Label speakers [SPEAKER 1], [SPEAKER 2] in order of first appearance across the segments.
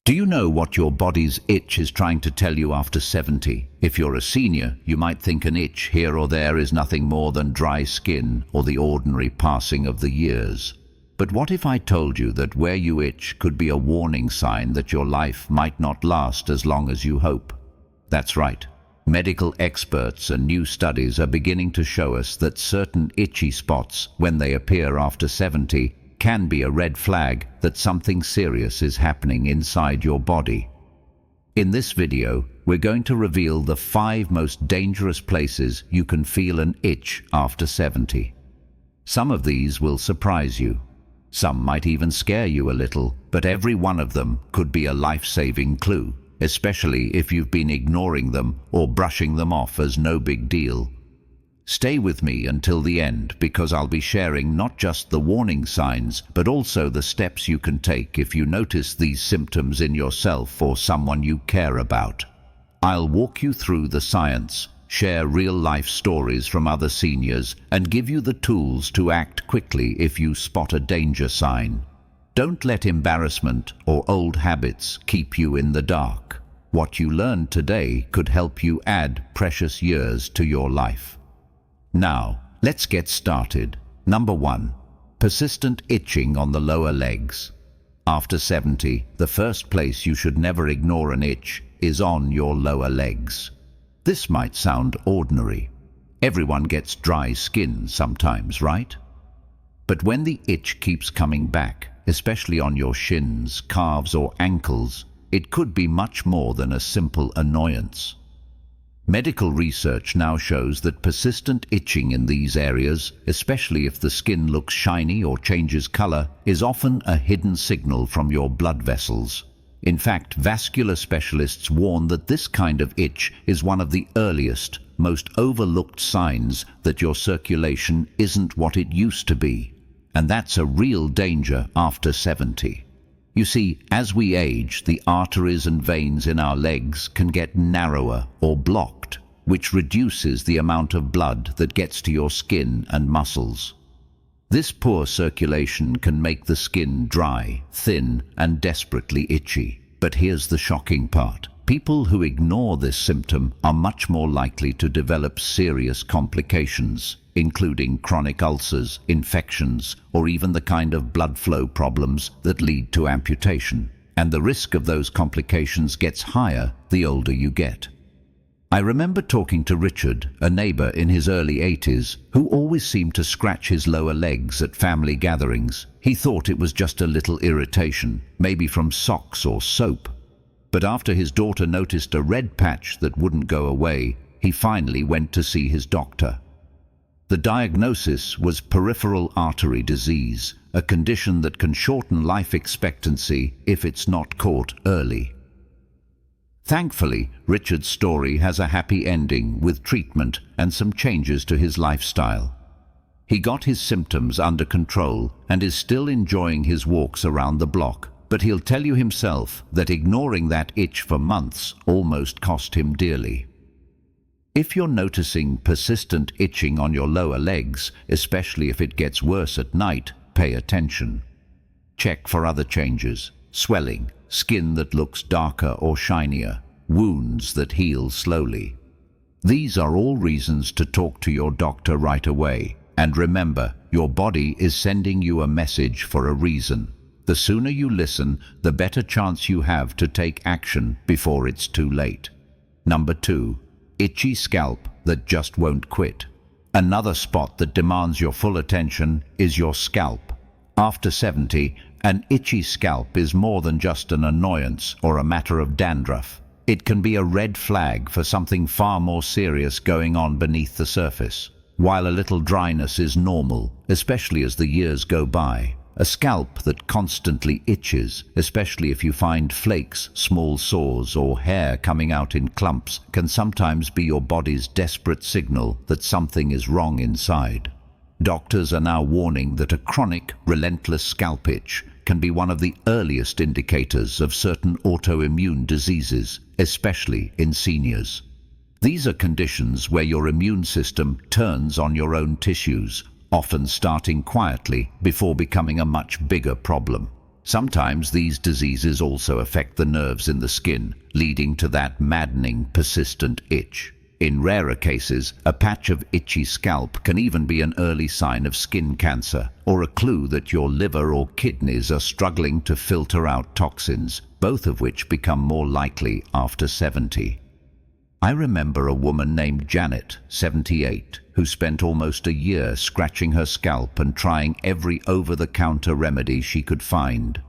[SPEAKER 1] Do you know what your body's itch is trying to tell you after 70? If you're a senior, you might think an itch here or there is nothing more than dry skin or the ordinary passing of the years. But what if I told you that where you itch could be a warning sign that your life might not last as long as you hope? That's right. Medical experts and new studies are beginning to show us that certain itchy spots, when they appear after 70, can be a red flag that something serious is happening inside your body. In this video, we're going to reveal the 5 most dangerous places you can feel an itch after 70. Some of these will surprise you. Some might even scare you a little, but every one of them could be a life-saving clue, especially if you've been ignoring them or brushing them off as no big deal. Stay with me until the end, because I'll be sharing not just the warning signs, but also the steps you can take if you notice these symptoms in yourself or someone you care about. I'll walk you through the science, share real-life stories from other seniors, and give you the tools to act quickly if you spot a danger sign. Don't let embarrassment or old habits keep you in the dark. What you learned today could help you add precious years to your life. Now, let's get started. Number 1. Persistent itching on the lower legs. After 70, the first place you should never ignore an itch is on your lower legs. This might sound ordinary. Everyone gets dry skin sometimes, right? But when the itch keeps coming back, especially on your shins, calves, or ankles, it could be much more than a simple annoyance. Medical research now shows that persistent itching in these areas, especially if the skin looks shiny or changes color, is often a hidden signal from your blood vessels. In fact, vascular specialists warn that this kind of itch is one of the earliest, most overlooked signs that your circulation isn't what it used to be. And that's a real danger after 70. You see, as we age, the arteries and veins in our legs can get narrower or blocked, which reduces the amount of blood that gets to your skin and muscles. This poor circulation can make the skin dry, thin, and desperately itchy. But here's the shocking part. People who ignore this symptom are much more likely to develop serious complications, including chronic ulcers, infections, or even the kind of blood flow problems that lead to amputation. And the risk of those complications gets higher the older you get. I remember talking to Richard, a neighbor in his early 80s, who always seemed to scratch his lower legs at family gatherings. He thought it was just a little irritation, maybe from socks or soap. But after his daughter noticed a red patch that wouldn't go away, he finally went to see his doctor. The diagnosis was peripheral artery disease, a condition that can shorten life expectancy if it's not caught early. Thankfully, Richard's story has a happy ending with treatment and some changes to his lifestyle. He got his symptoms under control and is still enjoying his walks around the block, but he'll tell you himself that ignoring that itch for months almost cost him dearly. If you're noticing persistent itching on your lower legs, especially if it gets worse at night, pay attention. Check for other changes: swelling, skin that looks darker or shinier, wounds that heal slowly. These are all reasons to talk to your doctor right away. And remember, your body is sending you a message for a reason. The sooner you listen, the better chance you have to take action before it's too late. Number 2. Itchy scalp that just won't quit. Another spot that demands your full attention is your scalp. After 70, an itchy scalp is more than just an annoyance or a matter of dandruff. It can be a red flag for something far more serious going on beneath the surface. While a little dryness is normal, especially as the years go by, a scalp that constantly itches, especially if you find flakes, small sores, or hair coming out in clumps, can sometimes be your body's desperate signal that something is wrong inside. Doctors are now warning that a chronic, relentless scalp itch can be one of the earliest indicators of certain autoimmune diseases, especially in seniors. These are conditions where your immune system turns on your own tissues, often starting quietly before becoming a much bigger problem. Sometimes these diseases also affect the nerves in the skin, leading to that maddening, persistent itch. In rarer cases, a patch of itchy scalp can even be an early sign of skin cancer, or a clue that your liver or kidneys are struggling to filter out toxins, both of which become more likely after 70. I remember a woman named Janet, 78, who spent almost a year scratching her scalp and trying every over-the-counter remedy she could find.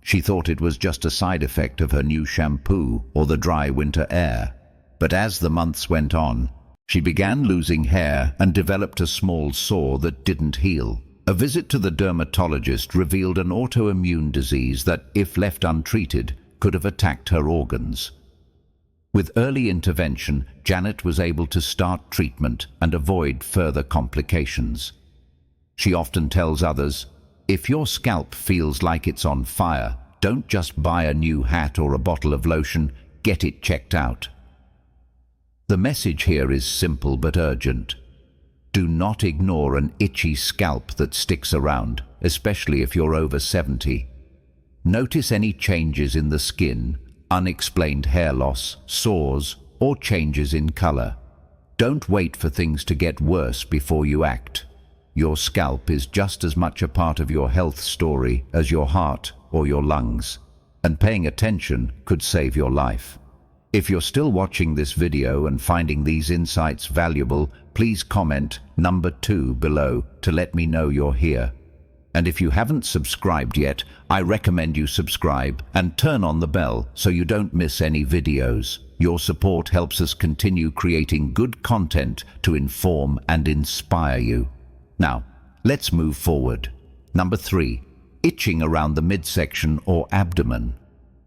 [SPEAKER 1] She thought it was just a side effect of her new shampoo or the dry winter air. But as the months went on, she began losing hair and developed a small sore that didn't heal. A visit to the dermatologist revealed an autoimmune disease that, if left untreated, could have attacked her organs. With early intervention, Janet was able to start treatment and avoid further complications. She often tells others, "If your scalp feels like it's on fire, don't just buy a new hat or a bottle of lotion, get it checked out." The message here is simple but urgent. Do not ignore an itchy scalp that sticks around, especially if you're over 70. Notice any changes in the skin, unexplained hair loss, sores, or changes in color. Don't wait for things to get worse before you act. Your scalp is just as much a part of your health story as your heart or your lungs, and paying attention could save your life. If you're still watching this video and finding these insights valuable, please comment number 2 below to let me know you're here. And if you haven't subscribed yet, I recommend you subscribe and turn on the bell so you don't miss any videos. Your support helps us continue creating good content to inform and inspire you. Now, let's move forward. Number 3, itching around the midsection or abdomen.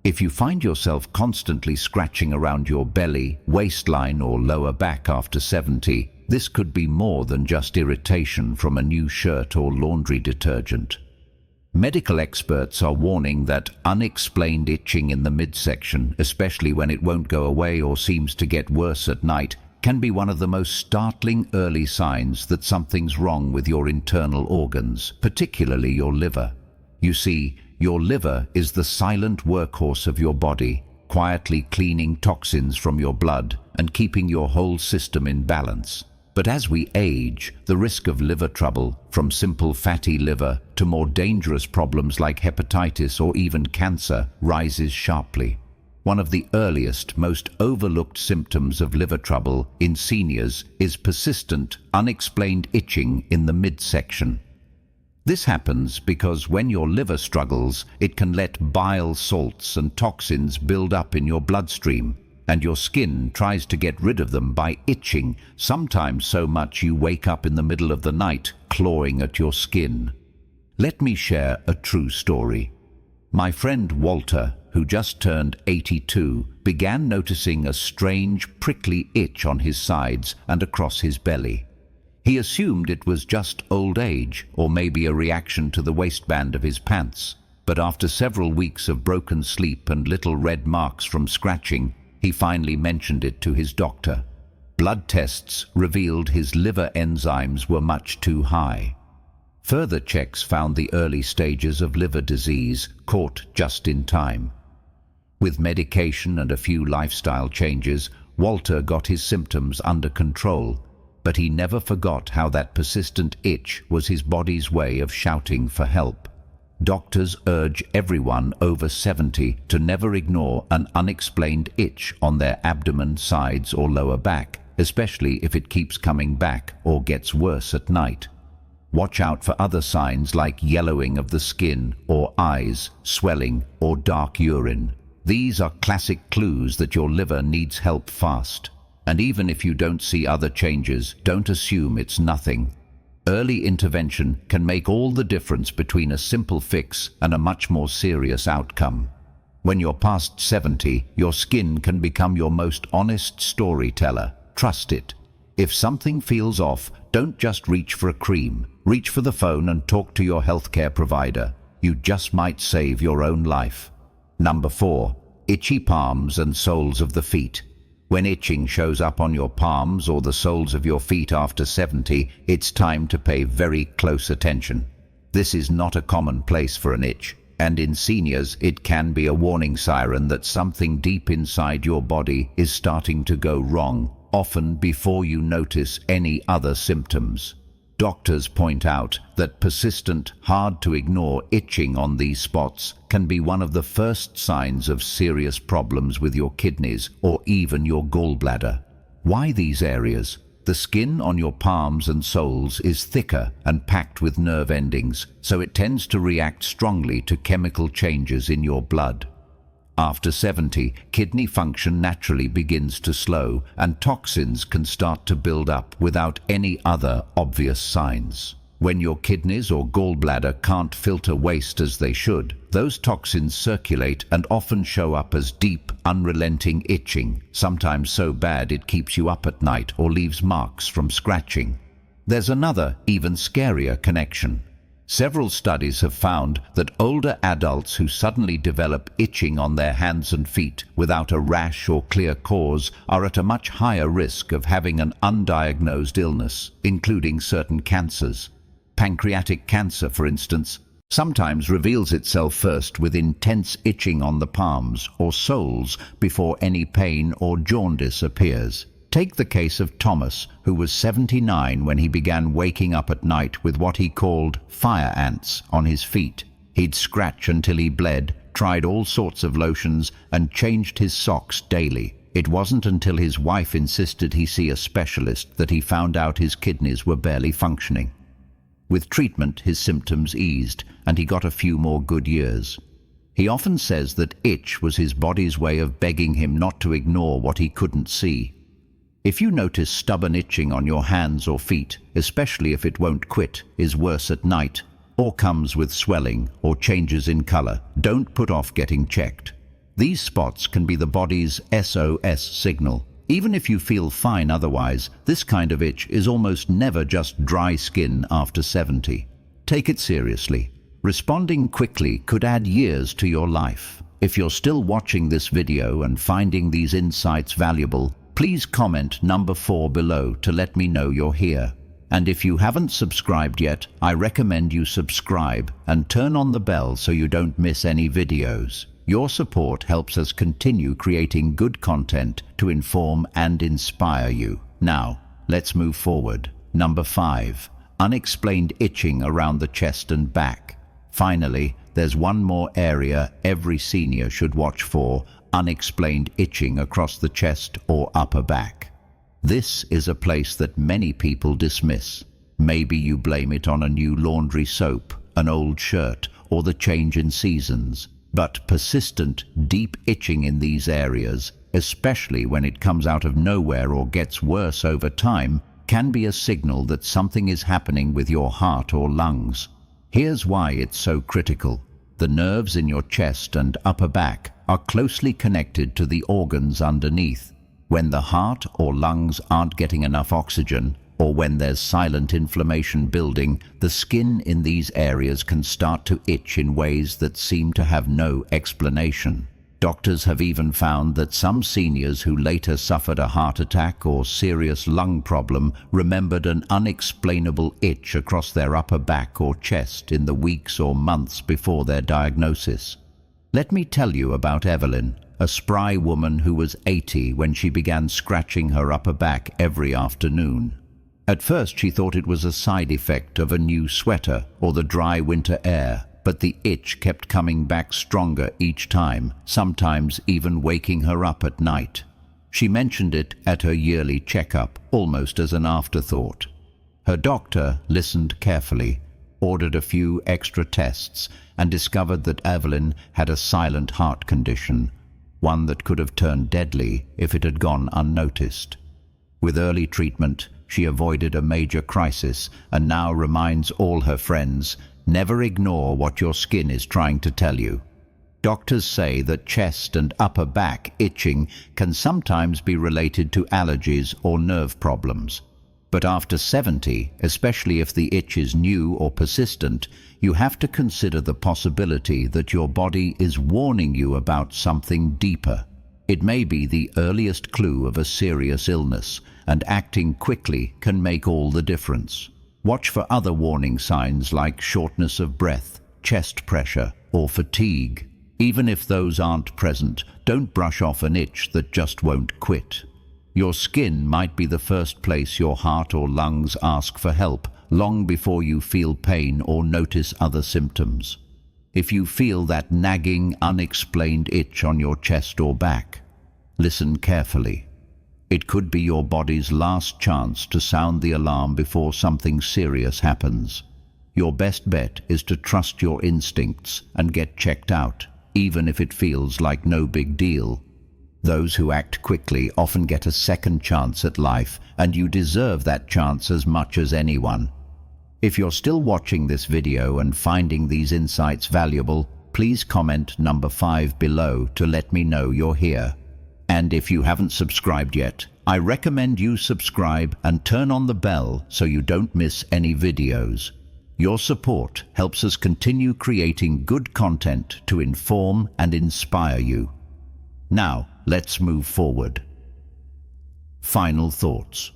[SPEAKER 1] If you find yourself constantly scratching around your belly, waistline, or lower back after 70, this could be more than just irritation from a new shirt or laundry detergent. Medical experts are warning that unexplained itching in the midsection, especially when it won't go away or seems to get worse at night, can be one of the most startling early signs that something's wrong with your internal organs, particularly your liver. You see, your liver is the silent workhorse of your body, quietly cleaning toxins from your blood and keeping your whole system in balance. But as we age, the risk of liver trouble, from simple fatty liver to more dangerous problems like hepatitis or even cancer, rises sharply. One of the earliest, most overlooked symptoms of liver trouble in seniors is persistent, unexplained itching in the midsection. This happens because when your liver struggles, it can let bile salts and toxins build up in your bloodstream, and your skin tries to get rid of them by itching, sometimes so much you wake up in the middle of the night clawing at your skin. Let me share a true story. My friend Walter, who just turned 82, began noticing a strange, prickly itch on his sides and across his belly. He assumed it was just old age, or maybe a reaction to the waistband of his pants. But after several weeks of broken sleep and little red marks from scratching, he finally mentioned it to his doctor. Blood tests revealed his liver enzymes were much too high. Further checks found the early stages of liver disease, caught just in time. With medication and a few lifestyle changes, Walter got his symptoms under control. But he never forgot how that persistent itch was his body's way of shouting for help. Doctors urge everyone over 70 to never ignore an unexplained itch on their abdomen, sides, or lower back, especially if it keeps coming back or gets worse at night. Watch out for other signs like yellowing of the skin or eyes, swelling, or dark urine. These are classic clues that your liver needs help fast. And even if you don't see other changes, don't assume it's nothing. Early intervention can make all the difference between a simple fix and a much more serious outcome. When you're past 70, your skin can become your most honest storyteller. Trust it. If something feels off, don't just reach for a cream. Reach for the phone and talk to your healthcare provider. You just might save your own life. Number 4, itchy palms and soles of the feet. When itching shows up on your palms or the soles of your feet after 70, it's time to pay very close attention. This is not a common place for an itch. and in seniors it can be a warning siren that something deep inside your body is starting to go wrong, often before you notice any other symptoms. Doctors point out that persistent, hard-to-ignore itching on these spots can be one of the first signs of serious problems with your kidneys or even your gallbladder. Why these areas? The skin on your palms and soles is thicker and packed with nerve endings, so it tends to react strongly to chemical changes in your blood. After 70, kidney function naturally begins to slow, and toxins can start to build up without any other obvious signs. When your kidneys or gallbladder can't filter waste as they should, those toxins circulate and often show up as deep, unrelenting itching, sometimes so bad it keeps you up at night or leaves marks from scratching. There's another, even scarier connection. Several studies have found that older adults who suddenly develop itching on their hands and feet without a rash or clear cause are at a much higher risk of having an undiagnosed illness, including certain cancers. Pancreatic cancer, for instance, sometimes reveals itself first with intense itching on the palms or soles before any pain or jaundice appears. Take the case of Thomas, who was 79 when he began waking up at night with what he called fire ants on his feet. He'd scratch until he bled, tried all sorts of lotions, and changed his socks daily. It wasn't until his wife insisted he see a specialist that he found out his kidneys were barely functioning. With treatment, his symptoms eased, and he got a few more good years. He often says that itch was his body's way of begging him not to ignore what he couldn't see. If you notice stubborn itching on your hands or feet, especially if it won't quit, is worse at night, or comes with swelling or changes in color, don't put off getting checked. These spots can be the body's SOS signal. Even if you feel fine otherwise, this kind of itch is almost never just dry skin after 70. Take it seriously. Responding quickly could add years to your life. If you're still watching this video and finding these insights valuable, please comment number 4 below to let me know you're here. And if you haven't subscribed yet, I recommend you subscribe and turn on the bell so you don't miss any videos. Your support helps us continue creating good content to inform and inspire you. Now, let's move forward. Number 5. Unexplained itching around the chest and back. Finally, there's one more area every senior should watch for: unexplained itching across the chest or upper back. This is a place that many people dismiss. Maybe you blame it on a new laundry soap, an old shirt, or the change in seasons. But persistent, deep itching in these areas, especially when it comes out of nowhere or gets worse over time, can be a signal that something is happening with your heart or lungs. Here's why it's so critical. The nerves in your chest and upper back are closely connected to the organs underneath. When the heart or lungs aren't getting enough oxygen, or when there's silent inflammation building, the skin in these areas can start to itch in ways that seem to have no explanation. Doctors have even found that some seniors who later suffered a heart attack or serious lung problem remembered an unexplainable itch across their upper back or chest in the weeks or months before their diagnosis. Let me tell you about Evelyn, a spry woman who was 80 when she began scratching her upper back every afternoon. At first she thought it was a side effect of a new sweater or the dry winter air, but the itch kept coming back stronger each time, sometimes even waking her up at night. She mentioned it at her yearly checkup, almost as an afterthought. Her doctor listened carefully, ordered a few extra tests, and discovered that Evelyn had a silent heart condition, one that could have turned deadly if it had gone unnoticed. With early treatment, she avoided a major crisis and now reminds all her friends, never ignore what your skin is trying to tell you. Doctors say that chest and upper back itching can sometimes be related to allergies or nerve problems. But after 70, especially if the itch is new or persistent, you have to consider the possibility that your body is warning you about something deeper. It may be the earliest clue of a serious illness, and acting quickly can make all the difference. Watch for other warning signs like shortness of breath, chest pressure, or fatigue. Even if those aren't present, don't brush off an itch that just won't quit. Your skin might be the first place your heart or lungs ask for help, long before you feel pain or notice other symptoms. If you feel that nagging, unexplained itch on your chest or back, listen carefully. It could be your body's last chance to sound the alarm before something serious happens. Your best bet is to trust your instincts and get checked out, even if it feels like no big deal. Those who act quickly often get a second chance at life, and you deserve that chance as much as anyone. If you're still watching this video and finding these insights valuable, please comment number 5 below to let me know you're here. And if you haven't subscribed yet, I recommend you subscribe and turn on the bell so you don't miss any videos. Your support helps us continue creating good content to inform and inspire you. Now, let's move forward. Final thoughts.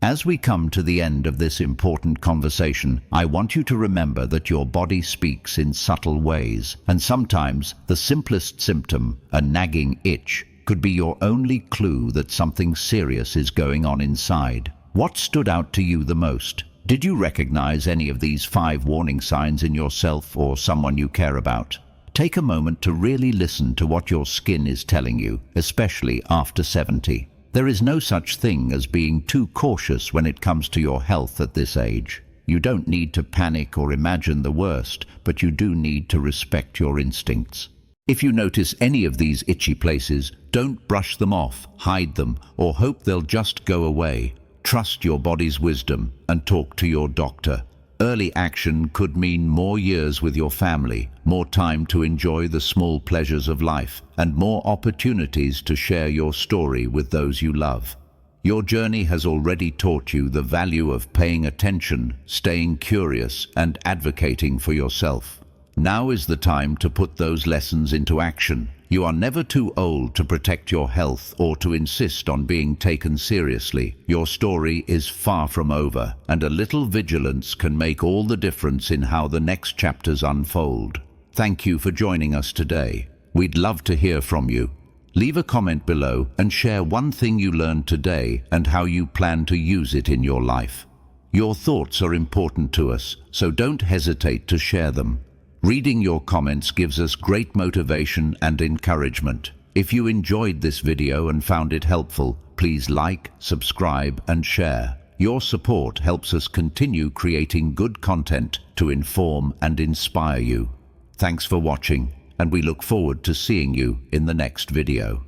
[SPEAKER 1] As we come to the end of this important conversation, I want you to remember that your body speaks in subtle ways, and sometimes the simplest symptom, a nagging itch, could be your only clue that something serious is going on inside. What stood out to you the most? Did you recognize any of these 5 warning signs in yourself or someone you care about? Take a moment to really listen to what your skin is telling you, especially after 70. There is no such thing as being too cautious when it comes to your health at this age. You don't need to panic or imagine the worst, but you do need to respect your instincts. If you notice any of these itchy places, don't brush them off, hide them, or hope they'll just go away. Trust your body's wisdom and talk to your doctor. Early action could mean more years with your family, more time to enjoy the small pleasures of life, and more opportunities to share your story with those you love. Your journey has already taught you the value of paying attention, staying curious, and advocating for yourself. Now is the time to put those lessons into action. You are never too old to protect your health or to insist on being taken seriously. Your story is far from over, and a little vigilance can make all the difference in how the next chapters unfold. Thank you for joining us today. We'd love to hear from you. Leave a comment below and share one thing you learned today and how you plan to use it in your life. Your thoughts are important to us, so don't hesitate to share them. Reading your comments gives us great motivation and encouragement. If you enjoyed this video and found it helpful, please like, subscribe, and share. Your support helps us continue creating good content to inform and inspire you. Thanks for watching, and we look forward to seeing you in the next video.